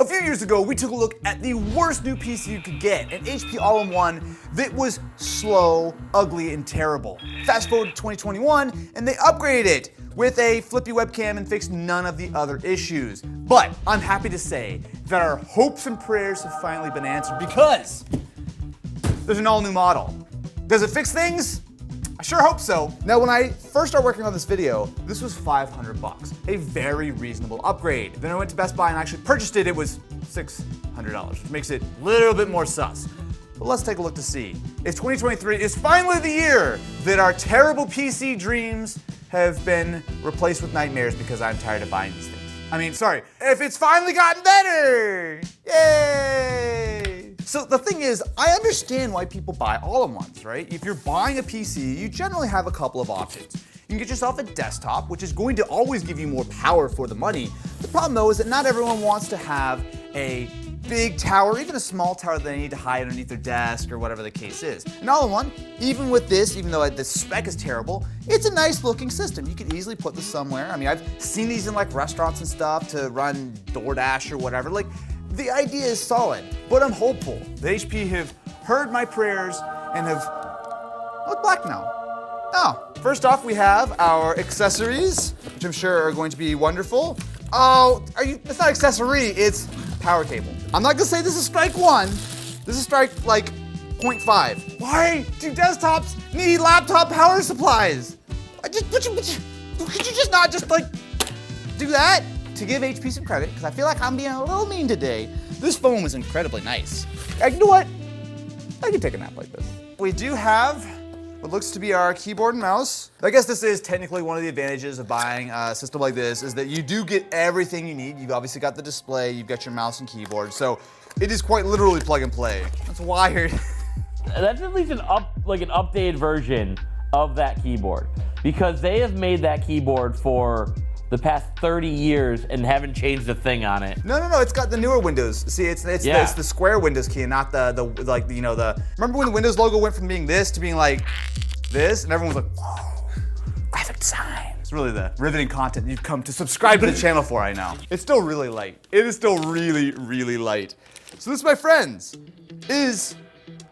few years ago, we took a look at the worst new PC you could get, an HP All-in-One that was slow, ugly, and terrible. Fast forward to 2021, and they upgraded it with a flippy webcam and fixed none of the other issues. But I'm happy to say that our hopes and prayers have finally been answered because there's an all-new model. Does it fix things? I sure hope so. Now, when I first started working on this video, this was $500, a very reasonable upgrade. Then I went to Best Buy and actually purchased it. It was $600, which makes it a little bit more sus. But let's take a look to see if 2023 is finally the year that our terrible PC dreams have been replaced with nightmares because I'm tired of buying these things. I mean, sorry, if it's finally gotten better! Yay! So the thing is, I understand why people buy all-in-ones, right? If you're buying a PC, you generally have a couple of options. You can get yourself a desktop, which is going to always give you more power for the money. The problem though is that not everyone wants to have a big tower, even a small tower that they need to hide underneath their desk or whatever the case is. An all-in-one, even with this, even though the spec is terrible, it's a nice looking system. You could easily put this somewhere. I mean, I've seen these in like restaurants and stuff to run DoorDash or whatever. Like, the idea is solid, but I'm hopeful that HP have heard my prayers and have, oh, it's black now. Oh, first off, we have our accessories, which I'm sure are going to be wonderful. Oh, it's not accessory, it's power cable. I'm not gonna say this is strike one. This is strike like 0.5. Why do desktops need laptop power supplies? Could you just not just like do that? To give HP some credit, because I feel like I'm being a little mean today, this phone was incredibly nice. You know what? I could take a nap like this. We do have what looks to be our keyboard and mouse. I guess this is technically one of the advantages of buying a system like this, is that you do get everything you need. You've obviously got the display, you've got your mouse and keyboard, so it is quite literally plug and play. That's wired. That's at least an updated version of that keyboard, because they have made that keyboard for the past 30 years and haven't changed a thing on it. No, it's got the newer Windows. See, it's the square Windows key and not the remember when the Windows logo went from being this to being like this, and everyone was like, whoa, graphic design. It's really the riveting content you've come to subscribe to the channel for, I know. It's still really light. It is still really, really light. So this, my friends, is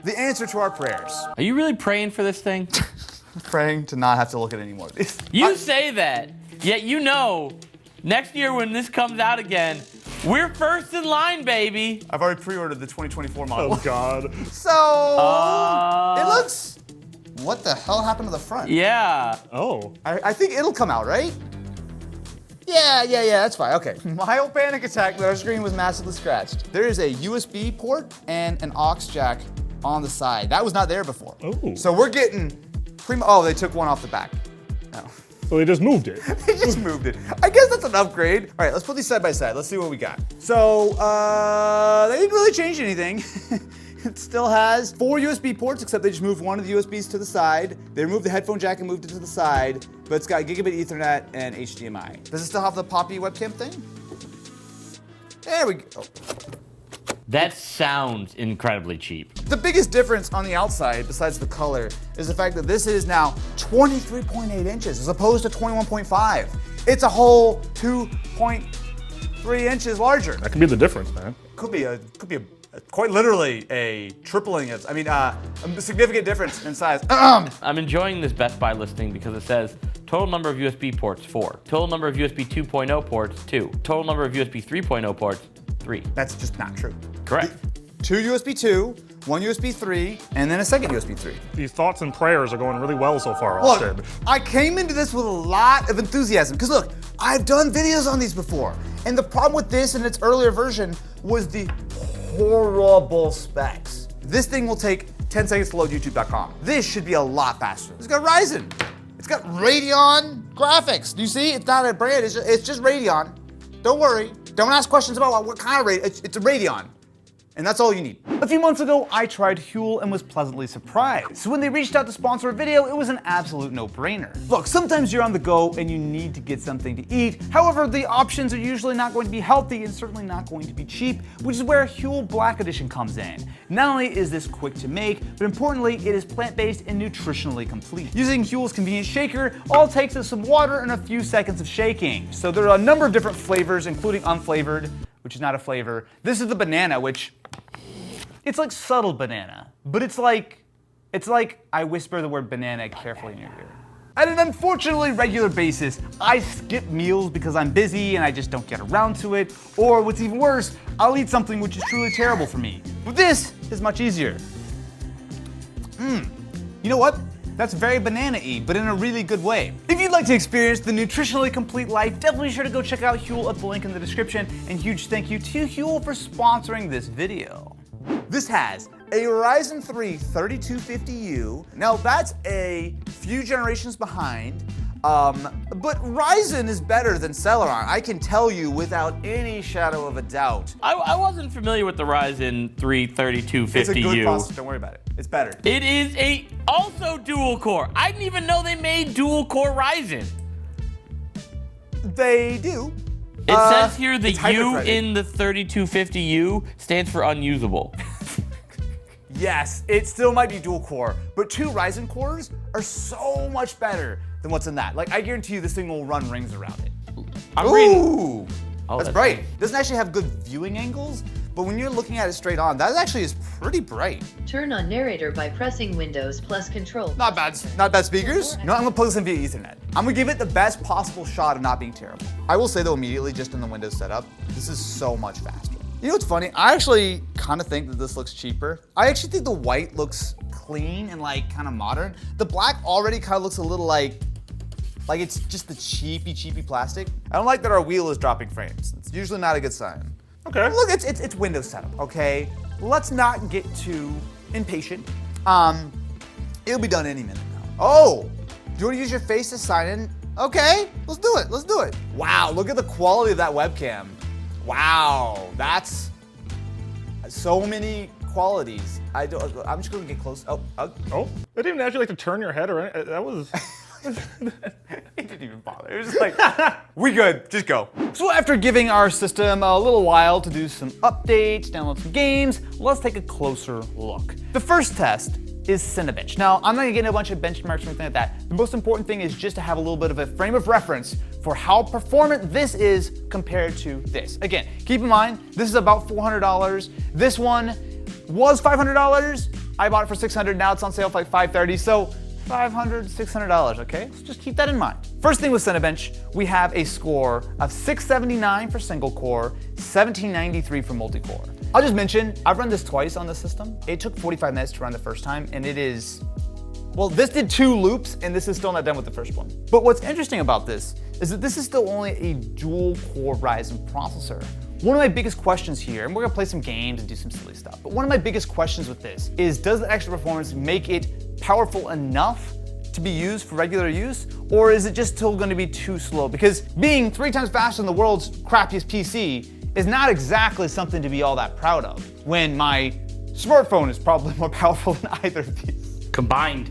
the answer to our prayers. Are you really praying for this thing? Praying to not have to look at any more of these. You say that. Yet you know, next year when this comes out again, we're first in line, baby. I've already pre-ordered the 2024 model. Oh God. So, it looks, what the hell happened to the front? Yeah. Oh. I think it'll come out, right? Yeah, that's fine, okay. Mild panic attack, but our screen was massively scratched. There is a USB port and an aux jack on the side. That was not there before. Oh. So we're getting, oh, they took one off the back. Oh. So they just moved it. They just moved it. I guess that's an upgrade. All right, let's put these side by side. Let's see what we got. So, they didn't really change anything. It still has 4 USB ports, except they just moved one of the USBs to the side. They removed the headphone jack and moved it to the side, but it's got gigabit Ethernet and HDMI. Does it still have the poppy webcam thing? There we go. That sounds incredibly cheap. The biggest difference on the outside, besides the color, is the fact that this is now 23.8 inches as opposed to 21.5. It's a whole 2.3 inches larger. That could be the difference, man. Could be quite literally a tripling of, a significant difference in size. I'm enjoying this Best Buy listing because it says total number of USB ports, 4. Total number of USB 2.0 ports, 2. Total number of USB 3.0 ports, 3. That's just not true. Correct. 2 USB 2, 1 USB 3, and then a second USB 3. These thoughts and prayers are going really well so far, Look, Austin. I came into this with a lot of enthusiasm, because look, I've done videos on these before, and the problem with this and its earlier version was the horrible specs. This thing will take 10 seconds to load YouTube.com. This should be a lot faster. It's got Ryzen. It's got Radeon graphics. Do you see? It's not a brand, it's just Radeon. Don't worry. Don't ask questions about what kind of Radeon. It's a Radeon. And that's all you need. A few months ago, I tried Huel and was pleasantly surprised. So when they reached out to sponsor a video, it was an absolute no-brainer. Look, sometimes you're on the go and you need to get something to eat. However, the options are usually not going to be healthy and certainly not going to be cheap, which is where Huel Black Edition comes in. Not only is this quick to make, but importantly, it is plant-based and nutritionally complete. Using Huel's convenient shaker, all it takes is some water and a few seconds of shaking. So there are a number of different flavors, including unflavored, which is not a flavor. This is the banana, which it's like subtle banana, but it's like I whisper the word banana carefully in your ear. On an unfortunately regular basis, I skip meals because I'm busy and I just don't get around to it. Or what's even worse, I'll eat something which is truly terrible for me. But this is much easier. You know what? That's very banana-y, but in a really good way. If you'd like to experience the nutritionally complete life, definitely be sure to go check out Huel at the link in the description. And huge thank you to Huel for sponsoring this video. This has a Ryzen 3 3250U. Now that's a few generations behind, but Ryzen is better than Celeron. I can tell you without any shadow of a doubt. I wasn't familiar with the Ryzen 3 3250U. It's a good processor, don't worry about it. It's better. It is also dual core. I didn't even know they made dual core Ryzen. They do. It says here the it's hybrid U threaded. in the 3250U stands for unusable. Yes, it still might be dual core, but 2 Ryzen cores are so much better than what's in that. Like, I guarantee you this thing will run rings around it. I'm reading. Ooh, Oh, that's bright. Doesn't actually have good viewing angles, but when you're looking at it straight on, that actually is pretty bright. Turn on narrator by pressing Windows plus Control. Not bad speakers. No, I'm gonna plug this in via Ethernet. I'm gonna give it the best possible shot of not being terrible. I will say though, immediately, just in the Windows setup, this is so much faster. You know what's funny? I actually kind of think that this looks cheaper. I actually think the white looks clean and like kind of modern. The black already kind of looks a little like it's just the cheapy plastic. I don't like that our wheel is dropping frames. It's usually not a good sign. Okay. Look, it's Windows setup, okay? Let's not get too impatient. It'll be done any minute now. Oh, do you want to use your face to sign in? Okay, let's do it. Wow, look at the quality of that webcam. Wow, that's so many qualities. I'm just gonna get close. Oh, Oh, they didn't actually like to turn your head or anything. That was. it didn't even bother. It was just like, we good, just go. So after giving our system a little while to do some updates, download some games, let's take a closer look. The first test is Cinebench. Now, I'm not gonna get into a bunch of benchmarks or anything like that. The most important thing is just to have a little bit of a frame of reference for how performant this is compared to this. Again, keep in mind, this is about $400. This one was $500. I bought it for $600, now it's on sale for like $530, so $500, $600, okay? So just keep that in mind. First thing with Cinebench, we have a score of 679 for single core, 1793 for multi-core. I'll just mention, I've run this twice on the system. It took 45 minutes to run the first time, and it is, well, this did 2 loops, and this is still not done with the first one. But what's interesting about this is that this is still only a dual-core Ryzen processor. One of my biggest questions here, and we're gonna play some games and do some silly stuff, but one of my biggest questions with this is, does the extra performance make it powerful enough to be used for regular use, or is it just still gonna be too slow? Because being 3 times faster than the world's crappiest PC is not exactly something to be all that proud of, when my smartphone is probably more powerful than either of these. Combined.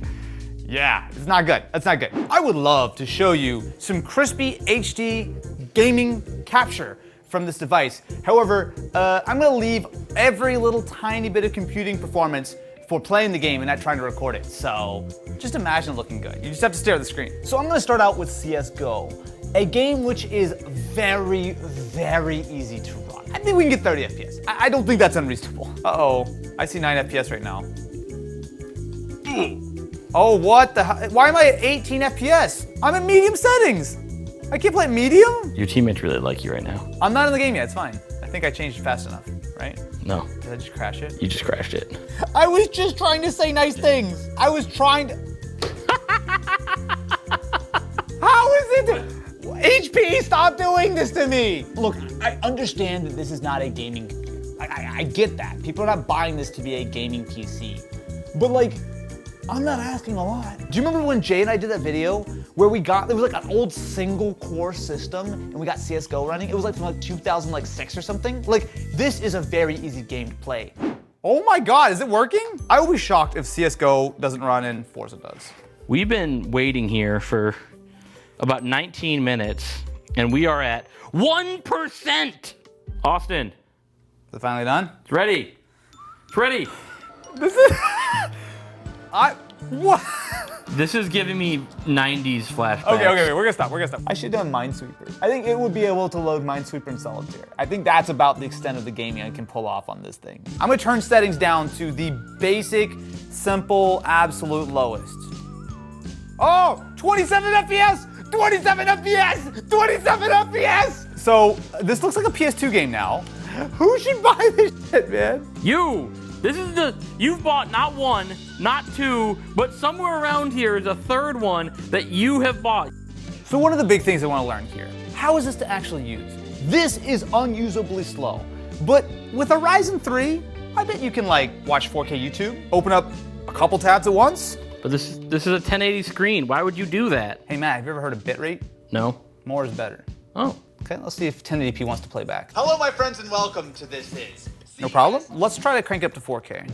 Yeah, it's not good. That's not good. I would love to show you some crispy HD gaming capture from this device. However, I'm gonna leave every little tiny bit of computing performance for playing the game and not trying to record it. So just imagine it looking good. You just have to stare at the screen. So I'm gonna start out with CSGO, a game which is very, very easy to run. I think we can get 30 FPS. I don't think that's unreasonable. Uh-oh, I see 9 FPS right now. Oh, what the hell? Why am I at 18 FPS? I'm at medium settings. I can't play medium? Your teammates really like you right now. I'm not in the game yet, it's fine. I think I changed it fast enough, right? No, Did I just crash it? you just crashed it. I was just trying to say nice things. I was trying to. How is it? HP, stop doing this to me. Look, I understand that this is not a gaming. I get that. People are not buying this to be a gaming PC. But like, I'm not asking a lot. Do you remember when Jay and I did that video where it was like an old single core system and we got CSGO running? It was like from like 2006 or something. Like, this is a very easy game to play. Oh my God, is it working? I will be shocked if CSGO doesn't run and Forza does. We've been waiting here for about 19 minutes, and we are at 1%. Austin, Is it finally done? it's ready. It's ready. This is, what? This is giving me 90s flashbacks. Okay, we're gonna stop. I should have done Minesweeper. I think it would be able to load Minesweeper in solitaire. I think that's about the extent of the gaming I can pull off on this thing. I'm gonna turn settings down to the basic, simple, absolute lowest. Oh, 27 FPS! 27 FPS! 27 FPS! So, this looks like a PS2 game now. Who should buy this shit, man? You've bought not one, not two, but somewhere around here is a third one that you have bought. So one of the big things I want to learn here, how is this to actually use? This is unusably slow, but with a Ryzen 3, I bet you can like watch 4K YouTube, open up a couple tabs at once. But this is a 1080 screen. Why would you do that? Hey Matt, have you ever heard of bitrate? No. More is better. Oh. Okay, let's see if 1080p wants to play back. Hello, my friends, and welcome to This Is. No problem. Let's try to crank it up to 4K.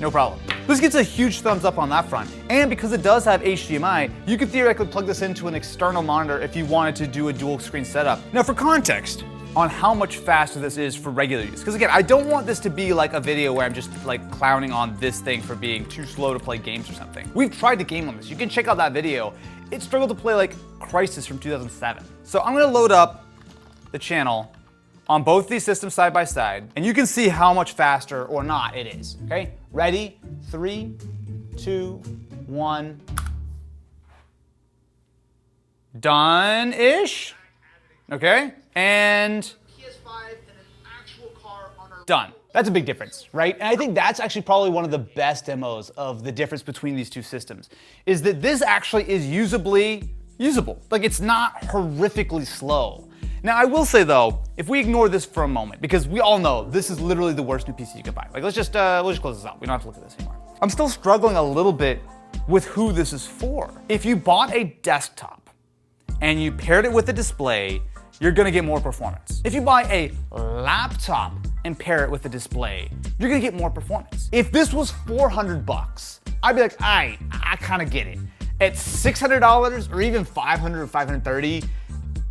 No problem. This gets a huge thumbs up on that front. And because it does have HDMI, you could theoretically plug this into an external monitor if you wanted to do a dual screen setup. Now for context on how much faster this is for regular use, because again, I don't want this to be like a video where I'm just like clowning on this thing for being too slow to play games or something. We've tried to game on this. You can check out that video. It struggled to play like Crysis from 2007. So I'm gonna load up the channel on both these systems side by side, and you can see how much faster or not it is, okay? Ready? 3, 2, 1. Done-ish, okay? And PS5 and an actual car on our done. That's a big difference, right? And I think that's actually probably one of the best demos of the difference between these two systems, is that this actually is usably usable. Like it's not horrifically slow. Now I will say though, if we ignore this for a moment, because we all know this is literally the worst new PC you can buy. Like we'll just close this out. We don't have to look at this anymore. I'm still struggling a little bit with who this is for. If you bought a desktop and you paired it with a display, you're gonna get more performance. If you buy a laptop and pair it with a display, you're gonna get more performance. If this was $400, I'd be like, I kinda get it. At $600 or even $500 or $530,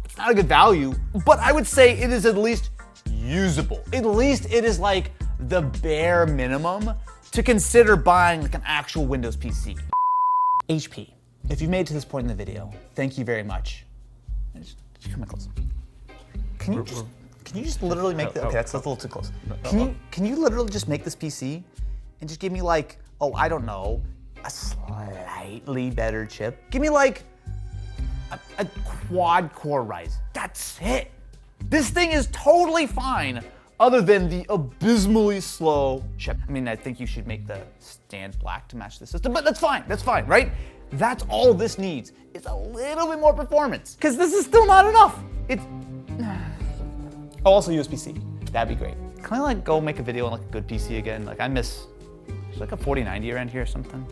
it's not a good value, but I would say it is at least usable. At least it is like the bare minimum to consider buying like an actual Windows PC. HP, if you made it to this point in the video, thank you very much. Just come in close. Can you just literally make the, okay, that's a little too close. Can you literally just make this PC and just give me like, oh, I don't know, a slightly better chip? Give me like a quad core Ryzen. That's it. This thing is totally fine other than the abysmally slow chip. I mean, I think you should make the stand black to match the system, but that's fine, right? That's all this needs, is a little bit more performance, because this is still not enough. It's, oh, also USB-C, that'd be great. Can I like go make a video on like a good PC again? Like I miss, there's like a 4090 around here or something.